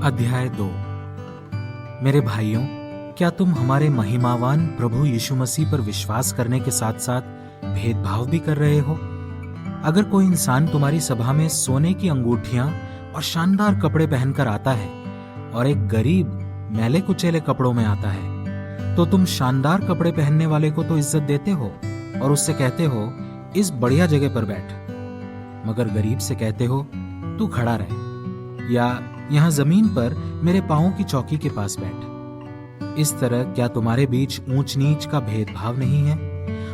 अध्याय 2। मेरे भाइयों, क्या तुम हमारे महिमावान प्रभु यीशु मसीह पर विश्वास करने के साथ साथ भेदभाव भी कर रहे हो? अगर कोई इंसान तुम्हारी सभा में सोने की अंगूठियां और शानदार कपड़े पहनकर आता है और एक गरीब मैले कुचेले कपड़ों में आता है, तो तुम शानदार कपड़े पहनने वाले को तो इज्जत देते हो और उससे कहते हो, इस बढ़िया जगह पर बैठ, मगर गरीब से कहते हो, तू खड़ा रह, या यहाँ जमीन पर मेरे पांवों की चौकी के पास बैठ। इस तरह क्या तुम्हारे बीच ऊंच नीच का भेदभाव नहीं है?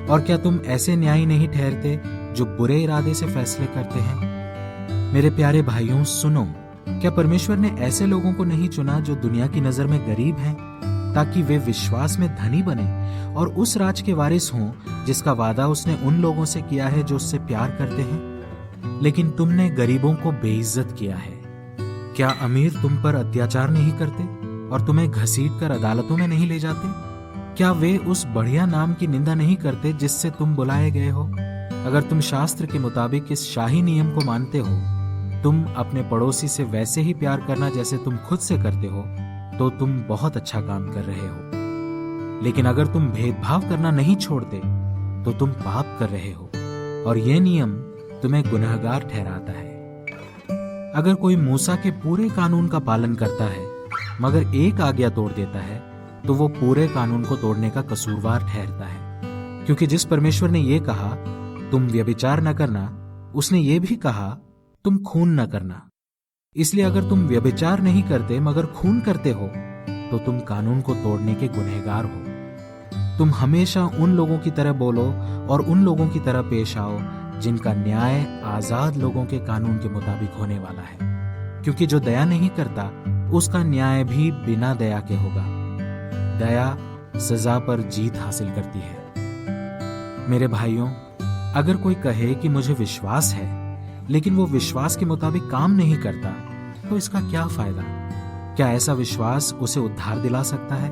और क्या तुम ऐसे न्यायी नहीं ठहरते जो बुरे इरादे से फैसले करते हैं? मेरे प्यारे भाइयों, सुनो, क्या परमेश्वर ने ऐसे लोगों को नहीं चुना जो दुनिया की नजर में गरीब हैं, ताकि वे विश्वास में धनी बने और उस राज के वारिस हों जिसका वादा उसने उन लोगों से किया है जो उससे प्यार करते हैं? लेकिन तुमने गरीबों को बेइज्जत किया है। क्या अमीर तुम पर अत्याचार नहीं करते और तुम्हें घसीट कर अदालतों में नहीं ले जाते? क्या वे उस बढ़िया नाम की निंदा नहीं करते जिससे तुम बुलाए गए हो? अगर तुम शास्त्र के मुताबिक इस शाही नियम को मानते हो, तुम अपने पड़ोसी से वैसे ही प्यार करना जैसे तुम खुद से करते हो, तो तुम बहुत अच्छा काम कर रहे हो। लेकिन अगर तुम भेदभाव करना नहीं छोड़ते, तो तुम पाप कर रहे हो और यह नियम तुम्हें गुनहगार ठहराता है। अगर कोई मूसा के पूरे कानून का पालन करता है मगर एक आज्ञा तोड़ देता है, तो वो पूरे कानून को तोड़ने का कसूरवार ठहरता है। क्योंकि जिस परमेश्वर ने ये कहा, तुम व्यभिचार न करना, उसने ये भी कहा, तुम खून न करना। इसलिए अगर तुम व्यभिचार नहीं करते मगर खून करते हो, तो तुम कानून को तोड़ने के गुनहगार हो। तुम हमेशा उन लोगों की तरह बोलो और उन लोगों की तरह पेश आओ जिनका न्याय आजाद लोगों के कानून के मुताबिक होने वाला है, क्योंकि जो दया नहीं करता उसका न्याय भी बिना दया के होगा। दया सजा पर जीत हासिल करती है। मेरे भाइयों, अगर कोई कहे कि मुझे विश्वास है लेकिन वो विश्वास के मुताबिक काम नहीं करता, तो इसका क्या फायदा? क्या ऐसा विश्वास उसे उद्धार दिला सकता है?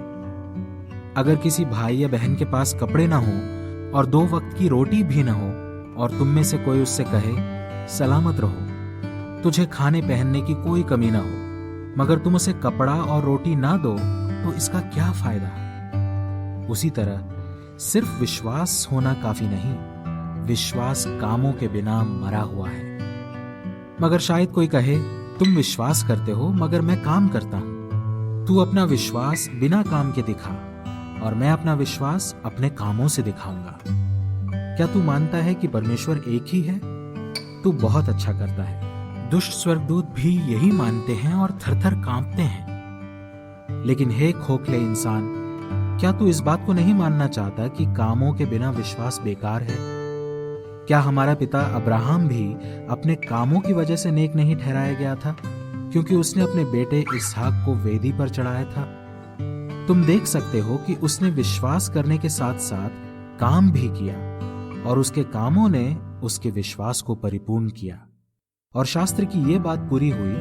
अगर किसी भाई या बहन के पास कपड़े ना हो और 2 वक्त की रोटी भी ना हो और तुम में से कोई उससे कहे, सलामत रहो, तुझे खाने पहनने की कोई कमी ना हो, मगर तुम उसे कपड़ा और रोटी ना दो, तो इसका क्या फायदा? उसी तरह सिर्फ विश्वास होना काफी नहीं, विश्वास कामों के बिना मरा हुआ है। मगर शायद कोई कहे, तुम विश्वास करते हो मगर मैं काम करता हूं। तू अपना विश्वास बिना काम के दिखा और मैं अपना विश्वास अपने कामों से दिखाऊंगा। क्या तू मानता है कि परमेश्वर एक ही है? तू बहुत अच्छा करता है। दुष्ट स्वर्गदूत भी यही मानते हैं और थरथर कांपते हैं। लेकिन हे खोखले इंसान, क्या तू इस बात को नहीं मानना चाहता कि कामों के बिना विश्वास बेकार है? क्या हमारा पिता अब्राहम भी अपने कामों की वजह से नेक नहीं ठहराया गया था, क्योंकि उसने अपने बेटे इसहाक को वेदी पर चढ़ाया था? तुम देख सकते हो कि उसने विश्वास करने के साथ साथ काम भी किया और उसके कामों ने उसके विश्वास को परिपूर्ण किया। और शास्त्र की ये बात पूरी हुई,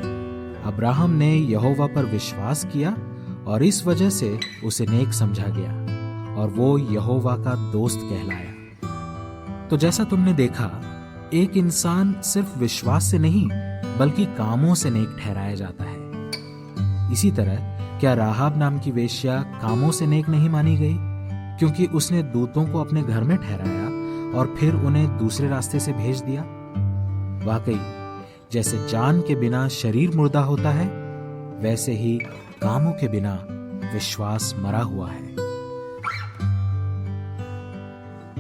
अब्राहम ने यहोवा पर विश्वास किया और इस वजह से उसे नेक समझा गया और वो यहोवा का दोस्त कहलाया। तो जैसा तुमने देखा, एक इंसान सिर्फ विश्वास से नहीं बल्कि कामों से नेक ठहराया जाता है। इसी तरह क्या राहाब नाम की वेश्या कामों से नेक नहीं मानी गई, क्योंकि उसने दूतों को अपने घर में ठहराया और फिर उन्हें दूसरे रास्ते से भेज दिया? वाकई, जैसे जान के बिना शरीर मुर्दा होता है, वैसे ही कामों के बिना विश्वास मरा हुआ है।